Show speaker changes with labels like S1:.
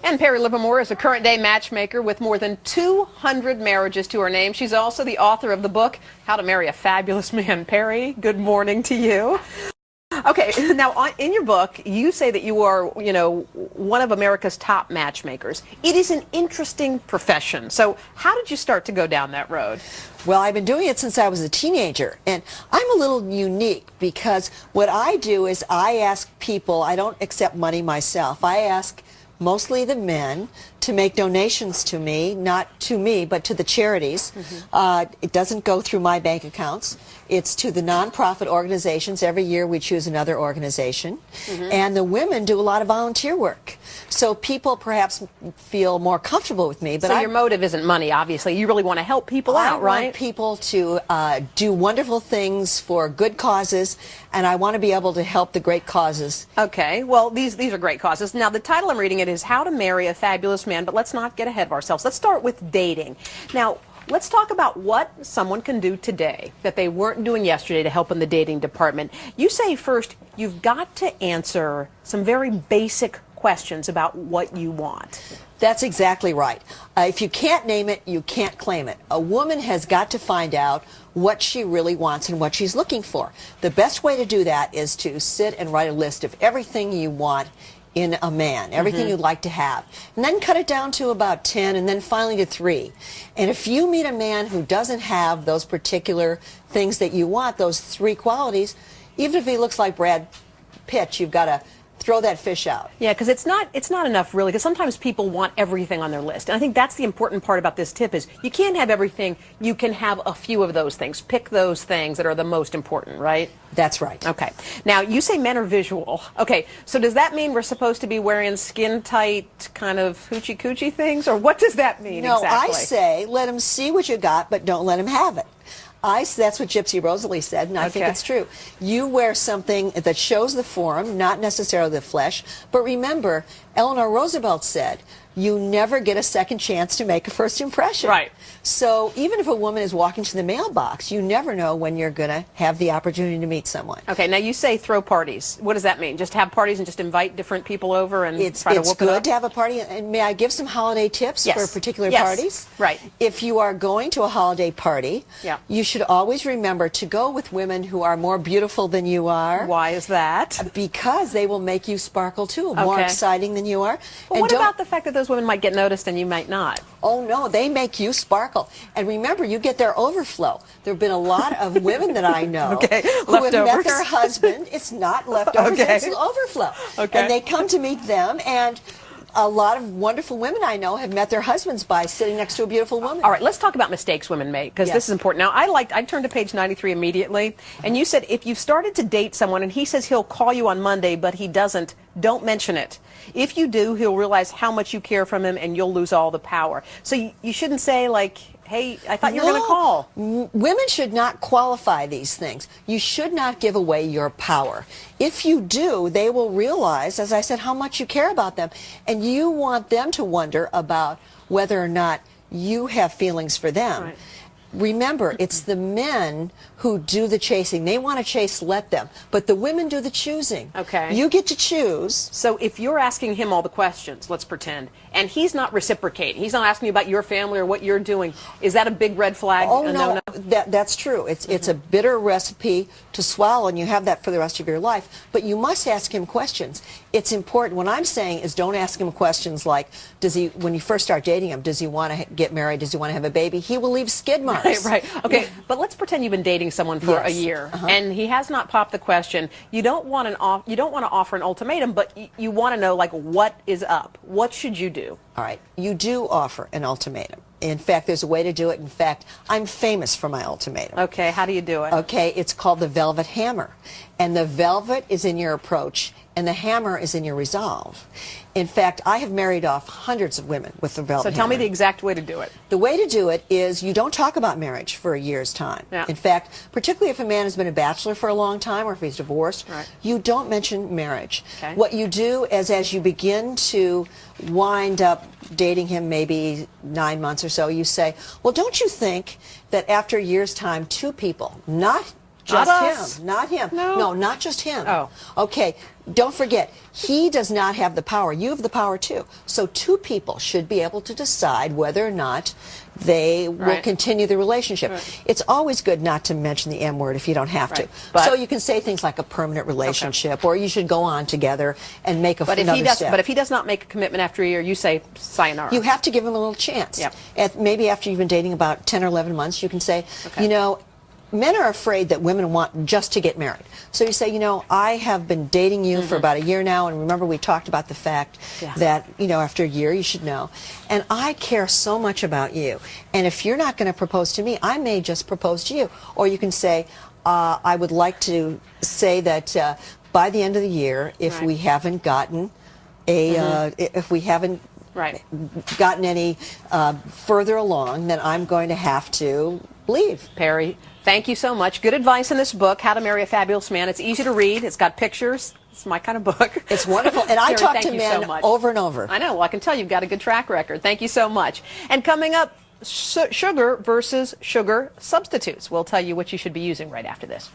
S1: And Pari Livermore is a current-day matchmaker with more than 200 marriages to her name. She's also the author of the book, How to Marry a Fabulous Man. Pari, good morning to you. Okay, now in your book, you say that you are, one of America's top matchmakers. It is an interesting profession. So how did you start to go down that road?
S2: Well, I've been doing it since I was a teenager, and I'm a little unique because what I do is I ask people, I don't accept money myself, I ask mostly the men to make donations to me, not to me, but to the charities. It doesn't go through my bank accounts. It's to the nonprofit organizations. Every year we choose another organization. And the women do a lot of volunteer work. So people perhaps feel more comfortable with me. But
S1: so your motive isn't money, obviously. You really want to help people out, right?
S2: I want people to do wonderful things for good causes, and I want to be able to help the great causes.
S1: Okay, well, these are great causes. Now, the title I'm reading it is How to Marry a Fabulous Man, but let's not get ahead of ourselves. Let's start with dating. Now, let's talk about what someone can do today that they weren't doing yesterday to help in the dating department. You say first, you've got to answer some very basic questions about what you want.
S2: That's exactly right. If you can't name it, you can't claim it. A woman has got to find out what she really wants and what she's looking for. The best way to do that is to sit and write a list of everything you want in a man, everything you'd like to have, and then cut it down to about 10 and then finally to 3. And if you meet a man who doesn't have those particular things that you want, those 3 qualities, even if he looks like Brad Pitt, you've got to throw that fish out.
S1: Yeah, because it's not enough really, because sometimes people want everything on their list. And I think that's the important part about this tip is you can't have everything, you can have a few of those things. Pick those things that are the most important, right?
S2: That's right.
S1: Okay. Now, you say men are visual. Okay, so does that mean we're supposed to be wearing skin-tight kind of hoochie-coochie things, or what does that mean exactly?
S2: No, I say let him see what you got, but don't let him have it. That's what Gypsy Rosalie said, and I think it's true. You wear something that shows the form, not necessarily the flesh. But remember, Eleanor Roosevelt said, you never get a second chance to make a first impression.
S1: Right.
S2: So even if a woman is walking to the mailbox, you never know when you're going to have the opportunity to meet someone.
S1: Okay, now you say throw parties. What does that mean? Just have parties and just invite different people over and try to whoop it up?
S2: It's good to have a party. And may I give some holiday tips for particular parties?
S1: Right.
S2: If you are going to a holiday party, you should always remember to go with women who are more beautiful than you are.
S1: Why is that?
S2: Because they will make you sparkle too, more exciting than you are.
S1: Well, what about the fact that those women might get noticed and you might not?
S2: Oh, no, they make you sparkle. And remember, you get their overflow. There have been a lot of women that I know who have met their husband. It's not leftovers, it's overflow. And they come to meet them, and a lot of wonderful women I know have met their husbands by sitting next to a beautiful woman.
S1: All right, let's talk about mistakes women make, because this is important. Now, I turned to page 93 immediately, and you said if you've started to date someone and he says he'll call you on Monday, but he doesn't, don't mention it. If you do, he'll realize how much you care from him, and you'll lose all the power. So you shouldn't say, like, hey, I thought you were going to call.
S2: Women should not qualify these things. You should not give away your power. If you do, they will realize, as I said, how much you care about them. And you want them to wonder about whether or not you have feelings for them.
S1: Right.
S2: Remember, it's the men who do the chasing. They want to chase, let them. But the women do the choosing.
S1: Okay.
S2: You get to choose.
S1: So if you're asking him all the questions, let's pretend, and he's not reciprocating, he's not asking you about your family or what you're doing, is that a big red flag?
S2: Oh, no, that's true. It's a bitter recipe to swallow, and you have that for the rest of your life. But you must ask him questions. It's important. What I'm saying is don't ask him questions like, when you first start dating him, does he want to get married? Does he want to have a baby? He will leave skid marks.
S1: Right. Okay, but let's pretend you've been dating someone for a year, and he has not popped the question. You don't want to offer an ultimatum, but you want to know, like, what is up? What should you do?
S2: All right. You do offer an ultimatum. In fact, there's a way to do it. In fact, I'm famous for my ultimatum.
S1: Okay, how do you do it?
S2: Okay, it's called the velvet hammer. And the velvet is in your approach, and the hammer is in your resolve. In fact, I have married off hundreds of women with the velvet hammer.
S1: So tell me the exact way to do it.
S2: The way to do it is you don't talk about marriage for a year's time. In fact, particularly if a man has been a bachelor for a long time or if he's divorced, you don't mention marriage. What you do is as you begin to wind up dating him maybe 9 months or so, you say, well, don't you think that after a year's time, 2 people, not Just
S1: Not us.
S2: him, not him.
S1: No.
S2: No, not just him.
S1: Oh.
S2: Okay, don't forget, he does not have the power. You have the power too. So two people should be able to decide whether or not they will
S1: Right.
S2: continue the relationship.
S1: Right.
S2: It's always good not to mention the M word if you don't have to.
S1: Right. But-
S2: so you can say things like a permanent relationship, or you should go on together and make another step.
S1: But if he does not make a commitment after a year, you say sayonara.
S2: You have to give him a little chance.
S1: Yep.
S2: Maybe after you've been dating about 10 or 11 months, you can say,
S1: Okay.
S2: you know, men are afraid that women want just to get married. So you say, you know, I have been dating you for about a year now, and remember we talked about the fact
S1: Yeah.
S2: that, you know, after a year you should know. And I care so much about you. And if you're not going to propose to me, I may just propose to you. Or you can say, I would like to say that by the end of the year, if
S1: Right.
S2: we haven't gotten if we haven't
S1: Right.
S2: gotten any further along, then I'm going to have to leave.
S1: Pari, thank you so much. Good advice in this book, How to Marry a Fabulous Man. It's easy to read. It's got pictures. It's my kind of book.
S2: It's wonderful. And I
S1: Pari,
S2: talk
S1: thank
S2: to
S1: you
S2: men
S1: so much.
S2: over and over.
S1: I know. Well, I can tell you've got a good track record. Thank you so much. And coming up, sugar versus sugar substitutes. We'll tell you what you should be using right after this.